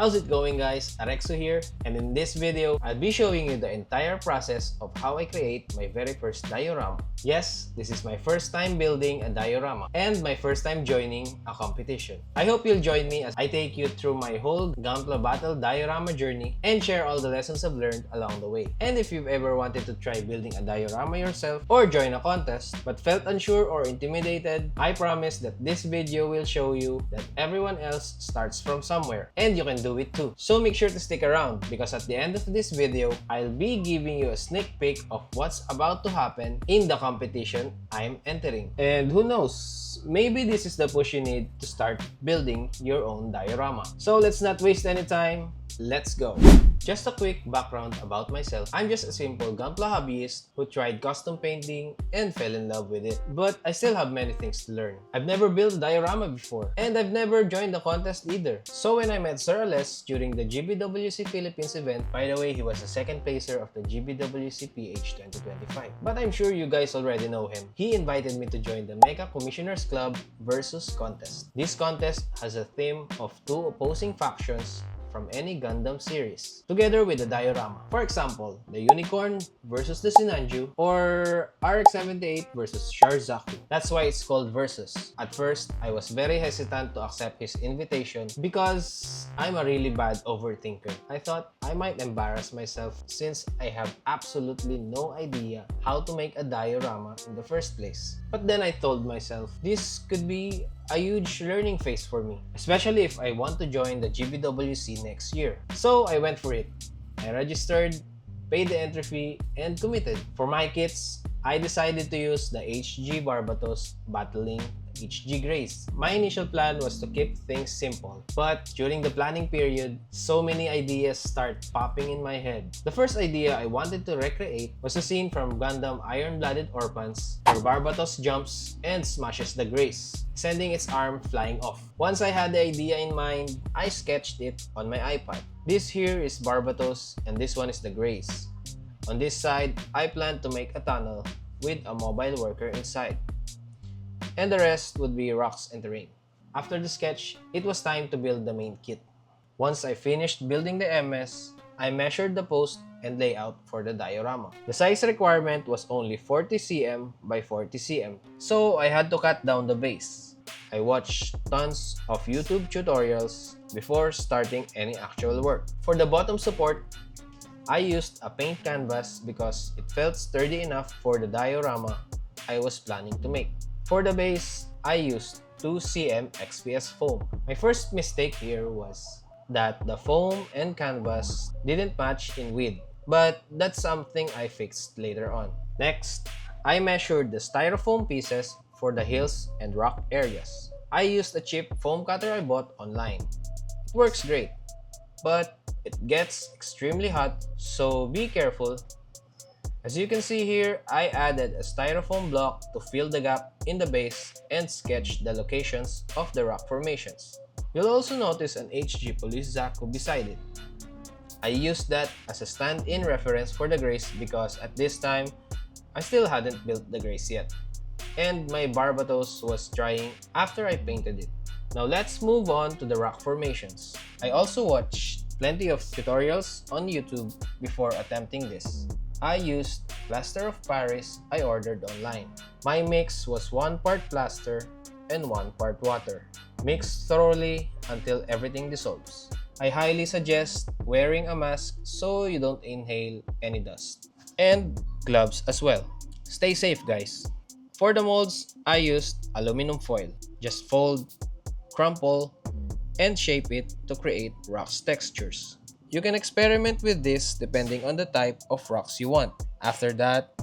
How's it going, guys? Arexo here, and in this video, I'll be showing you the entire process of how I create my very first diorama. Yes, this is my first time building a diorama and my first time joining a competition. I hope you'll join me as I take you through my whole Gunpla Battle diorama journey and share all the lessons I've learned along the way. And if you've ever wanted to try building a diorama yourself or join a contest but felt unsure or intimidated, I promise that this video will show you that everyone else starts from somewhere and you can do it too. So make sure to stick around because at the end of this video, I'll be giving you a sneak peek of what's about to happen in the competition I'm entering. And who knows, maybe this is the push you need to start building your own diorama. So let's not waste any time. Let's go! Just a quick background about myself. I'm just a simple Gunpla hobbyist who tried custom painting and fell in love with it. But I still have many things to learn. I've never built a diorama before, and I've never joined a contest either. So when I met Sir Ales during the GBWC Philippines event, by the way, he was the second placer of the GBWC PH 2025. But I'm sure you guys already know him. He invited me to join the Mecha Commissioners Club versus contest. This contest has a theme of two opposing factions from any Gundam series, together with a diorama. For example, the Unicorn versus the Sinanju, or RX-78 versus Sharzaku. That's why it's called Versus. At first, I was very hesitant to accept his invitation because I'm a really bad overthinker. I thought I might embarrass myself since I have absolutely no idea how to make a diorama in the first place. But then I told myself, this could be a huge learning phase for me, especially if I want to join the GBWC next year. So I went for it. I registered, paid the entry fee, and committed. For my kits, I decided to use the HG Barbatos battling HG Graze. My initial plan was to keep things simple, but during the planning period, so many ideas start popping in my head. The first idea I wanted to recreate was a scene from Gundam Iron-Blooded Orphans where Barbatos jumps and smashes the Graze, sending its arm flying off. Once I had the idea in mind, I sketched it on my iPad. This here is Barbatos and this one is the Graze. On this side, I plan to make a tunnel with a mobile worker inside, and the rest would be rocks and terrain. After the sketch, it was time to build the main kit. Once I finished building the MS, I measured the post and layout for the diorama. The size requirement was only 40 cm by 40 cm, so I had to cut down the base. I watched tons of YouTube tutorials before starting any actual work. For the bottom support, I used a paint canvas because it felt sturdy enough for the diorama I was planning to make. For the base, I used 2 cm XPS foam. My first mistake here was that the foam and canvas didn't match in width, but that's something I fixed later on. Next, I measured the styrofoam pieces for the hills and rock areas. I used a cheap foam cutter I bought online. It works great, but it gets extremely hot, so be careful. As you can see here, I added a styrofoam block to fill the gap in the base and sketch the locations of the rock formations. You'll also notice an HG Police Zaku beside it. I used that as a stand-in reference for the Graze because at this time, I still hadn't built the Graze yet, and my Barbatos was drying after I painted it. Now let's move on to the rock formations. I also watched plenty of tutorials on YouTube before attempting this. I used Plaster of Paris I ordered online. My mix was 1 part plaster and 1 part water. Mix thoroughly until everything dissolves. I highly suggest wearing a mask so you don't inhale any dust. And gloves as well. Stay safe, guys. For the molds, I used aluminum foil. Just fold, crumple, and shape it to create rocks textures. You can experiment with this depending on the type of rocks you want. After that,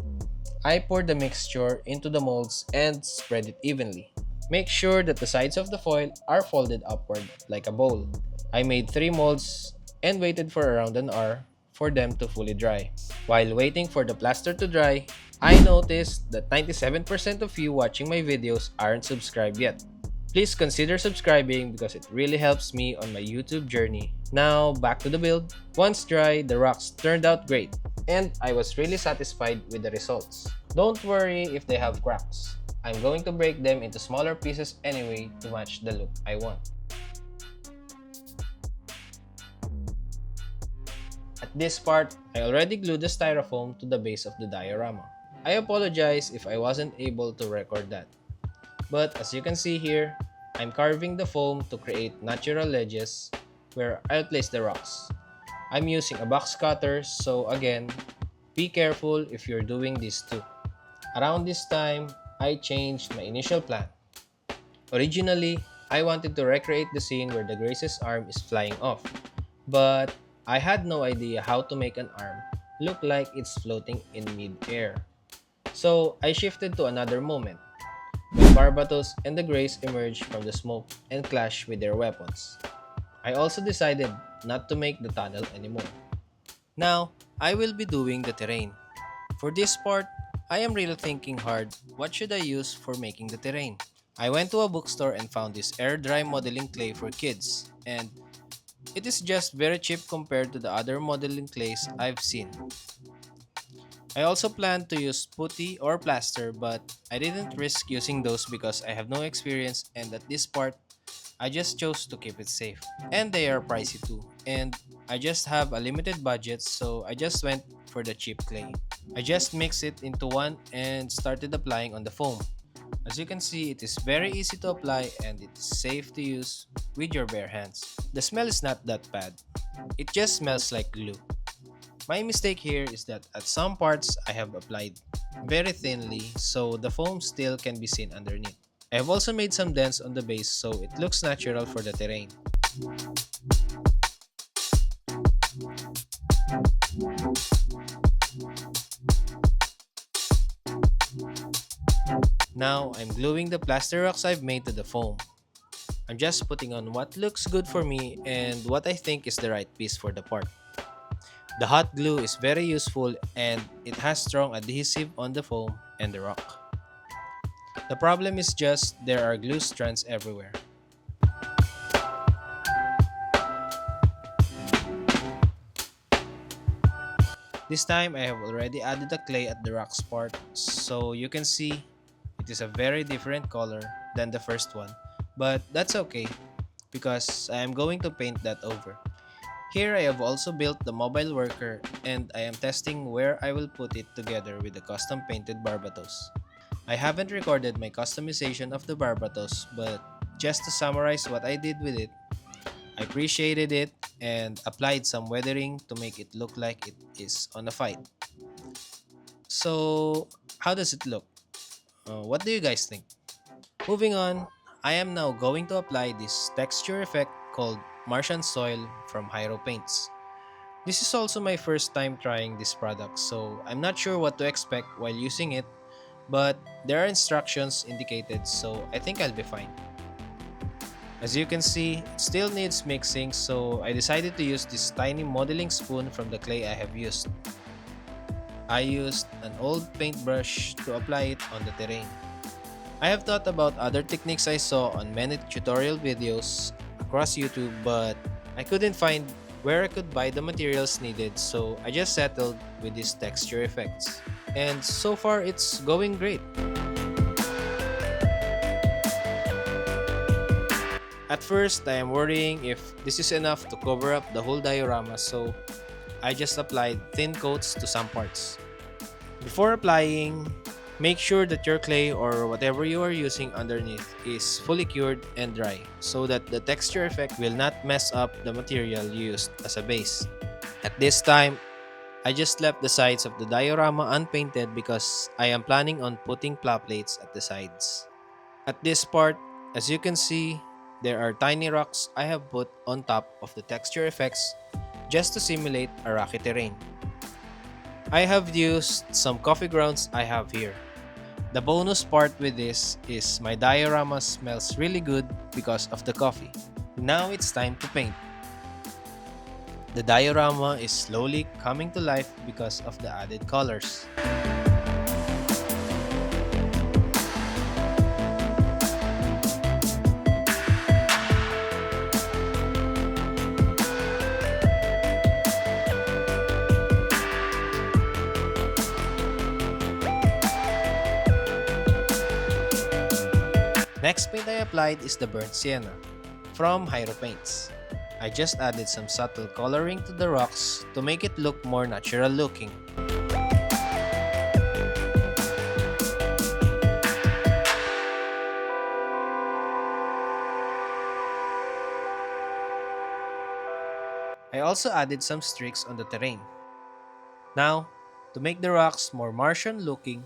I poured the mixture into the molds and spread it evenly. Make sure that the sides of the foil are folded upward like a bowl. I made 3 molds and waited for around an hour for them to fully dry. While waiting for the plaster to dry, I noticed that 97% of you watching my videos aren't subscribed yet. Please consider subscribing because it really helps me on my YouTube journey. Now, back to the build. Once dry, the rocks turned out great, and I was really satisfied with the results. Don't worry if they have cracks. I'm going to break them into smaller pieces anyway to match the look I want. At this part, I already glued the styrofoam to the base of the diorama. I apologize if I wasn't able to record that. But as you can see here, I'm carving the foam to create natural ledges where I'll place the rocks. I'm using a box cutter, so again, be careful if you're doing this too. Around this time, I changed my initial plan. Originally, I wanted to recreate the scene where the Grace's arm is flying off, but I had no idea how to make an arm look like it's floating in mid-air. So I shifted to another moment, when Barbatos and the Grace emerged from the smoke and clashed with their weapons. I also decided not to make the tunnel anymore. Now, I will be doing the terrain. For this part, I am really thinking hard what should I use for making the terrain. I went to a bookstore and found this air dry modeling clay for kids, and it is just very cheap compared to the other modeling clays I've seen. I also planned to use putty or plaster, but I didn't risk using those because I have no experience, and at this part, I just chose to keep it safe. And they are pricey too, and I just have a limited budget, so I just went for the cheap clay. I just mixed it into one and started applying on the foam. As you can see, it is very easy to apply and it is safe to use with your bare hands. The smell is not that bad. It just smells like glue. My mistake here is that at some parts I have applied very thinly so the foam still can be seen underneath. I have also made some dents on the base so it looks natural for the terrain. Now, I'm gluing the plaster rocks I've made to the foam. I'm just putting on what looks good for me and what I think is the right piece for the part. The hot glue is very useful and it has strong adhesive on the foam and the rock. The problem is just there are glue strands everywhere. This time I have already added the clay at the rocks part, so you can see it is a very different color than the first one, but that's okay because I am going to paint that over. Here I have also built the mobile worker and I am testing where I will put it together with the custom painted Barbatos. I haven't recorded my customization of the Barbatos, but just to summarize what I did with it, I appreciated it and applied some weathering to make it look like it is on a fight. So, how does it look? What do you guys think? Moving on, I am now going to apply this texture effect called Martian Soil from Hyro Paints. This is also my first time trying this product, so I'm not sure what to expect while using it, but there are instructions indicated, so I think I'll be fine. As you can see, it still needs mixing, so I decided to use this tiny modeling spoon from the clay I have used. I used an old paintbrush to apply it on the terrain. I have thought about other techniques I saw on many tutorial videos across YouTube, but I couldn't find where I could buy the materials needed, so I just settled with these texture effects. And so far, it's going great. At first, I am worrying if this is enough to cover up the whole diorama, so I just applied thin coats to some parts. Before applying, make sure that your clay or whatever you are using underneath is fully cured and dry so that the texture effect will not mess up the material used as a base. At this time, I just left the sides of the diorama unpainted because I am planning on putting pla plates at the sides. At this part, as you can see, there are tiny rocks I have put on top of the texture effects just to simulate a rocky terrain. I have used some coffee grounds I have here. The bonus part with this is my diorama smells really good because of the coffee. Now it's time to paint. The diorama is slowly coming to life because of the added colors. Next paint I applied is the burnt sienna from Hyro Paints. I just added some subtle coloring to the rocks to make it look more natural looking. I also added some streaks on the terrain. Now, to make the rocks more Martian looking,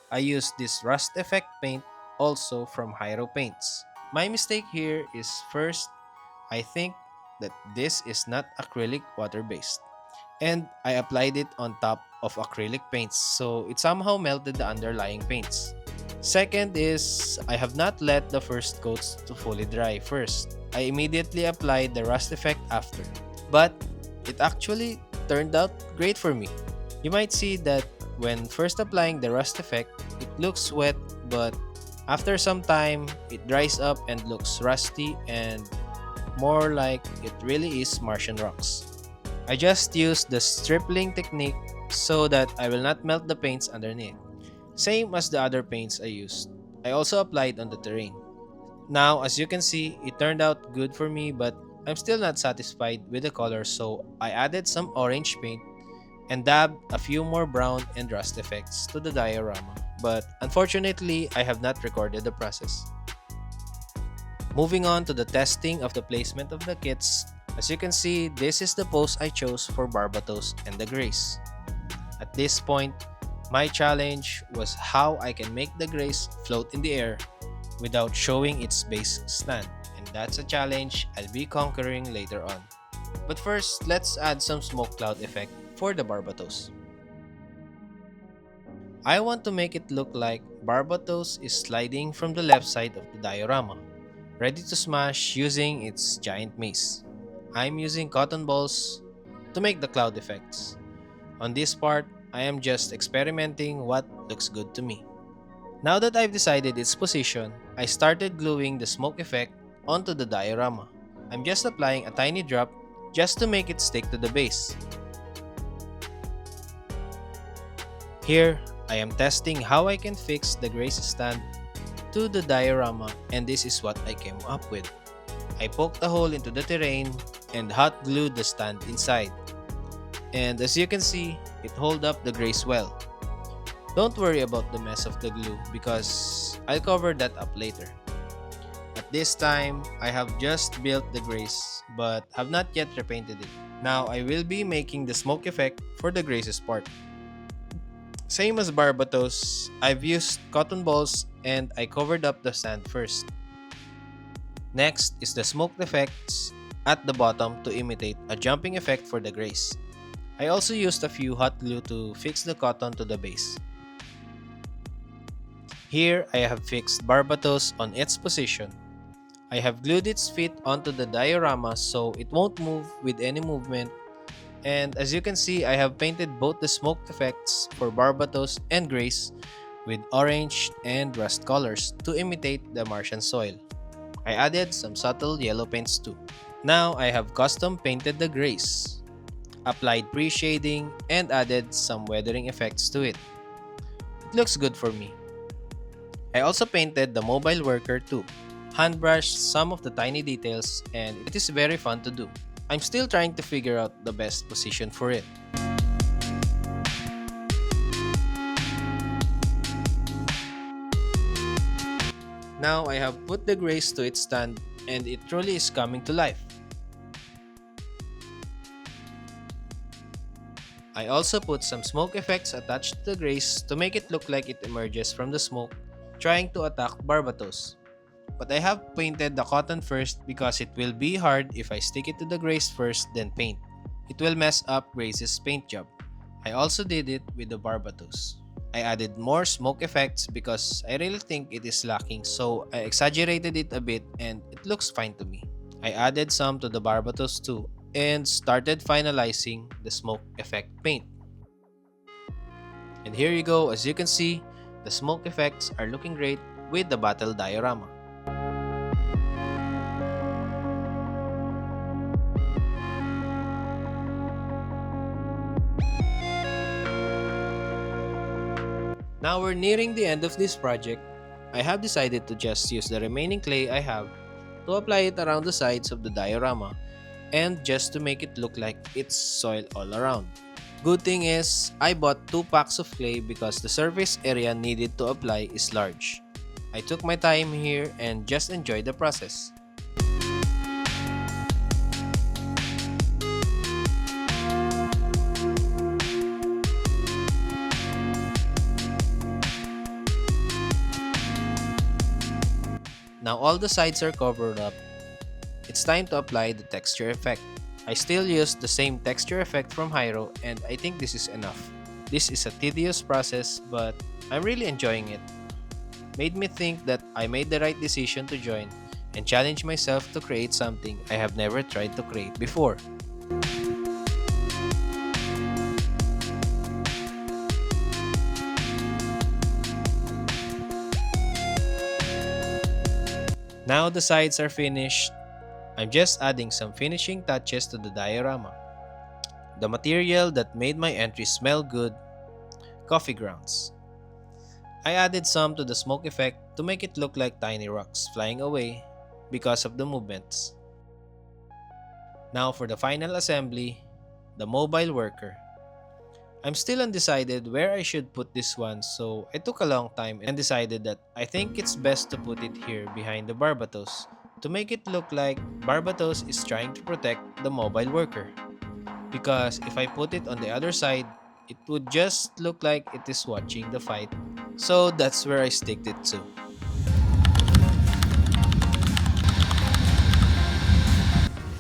I used this rust effect paint also from Hyro Paints. My mistake here is first, I think that this is not acrylic water based, and I applied it on top of acrylic paints so it somehow melted the underlying paints. Second is I have not let the first coats to fully dry first. I immediately applied the rust effect after. But it actually turned out great for me. You might see that when first applying the rust effect, it looks wet, but after some time, it dries up and looks rusty and more like it really is Martian rocks. I just used the stripling technique so that I will not melt the paints underneath. Same as the other paints I used. I also applied on the terrain. Now, as you can see, it turned out good for me, but I'm still not satisfied with the color, so I added some orange paint and dabbed a few more brown and rust effects to the diorama. But unfortunately, I have not recorded the process. Moving on to the testing of the placement of the kits, as you can see, this is the pose I chose for Barbatos and the Graze. At this point, my challenge was how I can make the Graze float in the air without showing its base stand, and that's a challenge I'll be conquering later on. But first, let's add some smoke cloud effect for the Barbatos. I want to make it look like Barbatos is sliding from the left side of the diorama, ready to smash using its giant mace. I'm using cotton balls to make the cloud effects. On this part, I am just experimenting what looks good to me. Now that I've decided its position, I started gluing the smoke effect onto the diorama. I'm just applying a tiny drop just to make it stick to the base. Here, I am testing how I can fix the Graze stand to the diorama, and this is what I came up with. I poked a hole into the terrain and hot glued the stand inside. And as you can see, it held up the Graze well. Don't worry about the mess of the glue because I'll cover that up later. At this time, I have just built the Graze but have not yet repainted it. Now I will be making the smoke effect for the Graze's part. Same as Barbatos, I've used cotton balls and I covered up the stand first. Next is the smoke effects at the bottom to imitate a jumping effect for the Graze. I also used a few hot glue to fix the cotton to the base. Here, I have fixed Barbatos on its position. I have glued its feet onto the diorama so it won't move with any movement. And as you can see, I have painted both the smoke effects for Barbatos and Graze with orange and rust colors to imitate the Martian soil. I added some subtle yellow paints too. Now I have custom painted the Graze, applied pre-shading, and added some weathering effects to it. It looks good for me. I also painted the mobile worker too, hand brushed some of the tiny details, and it is very fun to do. I'm still trying to figure out the best position for it. Now I have put the Graze to its stand and it truly is coming to life. I also put some smoke effects attached to the Graze to make it look like it emerges from the smoke, trying to attack Barbatos. But I have painted the cotton first because it will be hard if I stick it to the Graze first then paint. It will mess up Graze's paint job. I also did it with the Barbatos. I added more smoke effects because I really think it is lacking, so I exaggerated it a bit and it looks fine to me. I added some to the Barbatos too and started finalizing the smoke effect paint. And here you go, as you can see, the smoke effects are looking great with the battle diorama. Now we're nearing the end of this project. I have decided to just use the remaining clay I have to apply it around the sides of the diorama and just to make it look like it's soil all around. Good thing is, I bought 2 packs of clay because the surface area needed to apply is large. I took my time here and just enjoyed the process. Now all the sides are covered up, it's time to apply the texture effect. I still use the same texture effect from Hyro and I think this is enough. This is a tedious process but I'm really enjoying it. Made me think that I made the right decision to join and challenge myself to create something I have never tried to create before. Now the sides are finished, I'm just adding some finishing touches to the diorama. The material that made my entry smell good, coffee grounds. I added some to the smoke effect to make it look like tiny rocks flying away because of the movements. Now for the final assembly, the mobile worker. I'm still undecided where I should put this one, so I took a long time and decided that I think it's best to put it here behind the Barbatos to make it look like Barbatos is trying to protect the mobile worker. Because if I put it on the other side, it would just look like it is watching the fight. So that's where I sticked it to.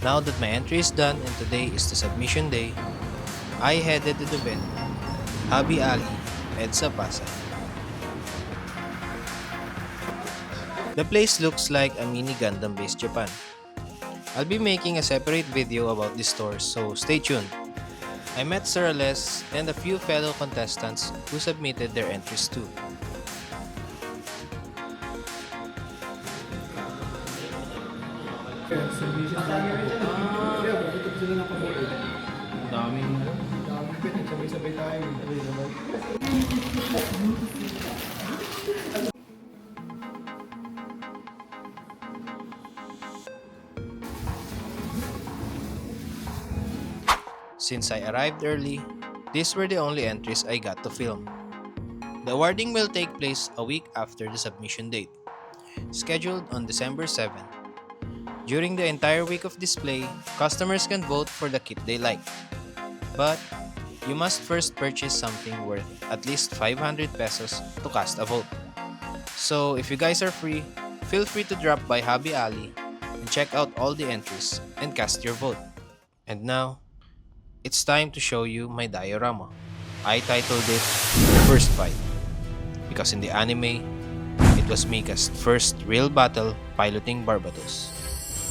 Now that my entry is done and today is the submission day, I headed to the venue, Hobby Alley EDSA-Pasay. The place looks like a mini Gundam based Japan. I'll be making a separate video about this store, so stay tuned. I met Sir Les and a few fellow contestants who submitted their entries too. Since I arrived early, these were the only entries I got to film. The awarding will take place a week after the submission date, scheduled on December 7. During the entire week of display, customers can vote for the kit they like. But you must first purchase something worth at least 500 pesos to cast a vote. So if you guys are free, feel free to drop by Hobby Alley and check out all the entries and cast your vote. And now, it's time to show you my diorama. I titled it First Fight because in the anime, it was Mika's first real battle piloting Barbatos.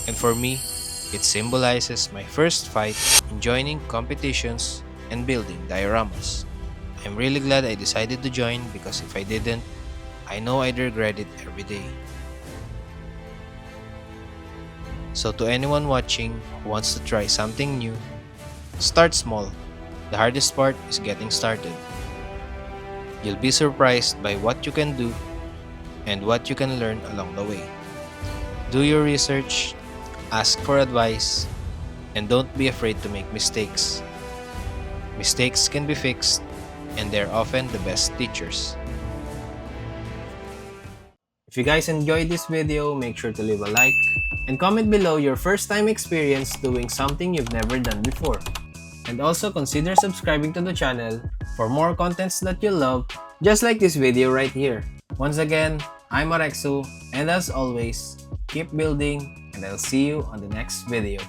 And for me, it symbolizes my first fight in joining competitions and building dioramas. I'm really glad I decided to join because if I didn't, I know I'd regret it every day. So to anyone watching who wants to try something new, start small. The hardest part is getting started. You'll be surprised by what you can do and what you can learn along the way. Do your research, ask for advice, and don't be afraid to make mistakes. Mistakes can be fixed, and they're often the best teachers. If you guys enjoyed this video, make sure to leave a like and comment below your first time experience doing something you've never done before. And also consider subscribing to the channel for more contents that you'll love, just like this video right here. Once again, I'm Arexu, and as always, keep building, and I'll see you on the next video.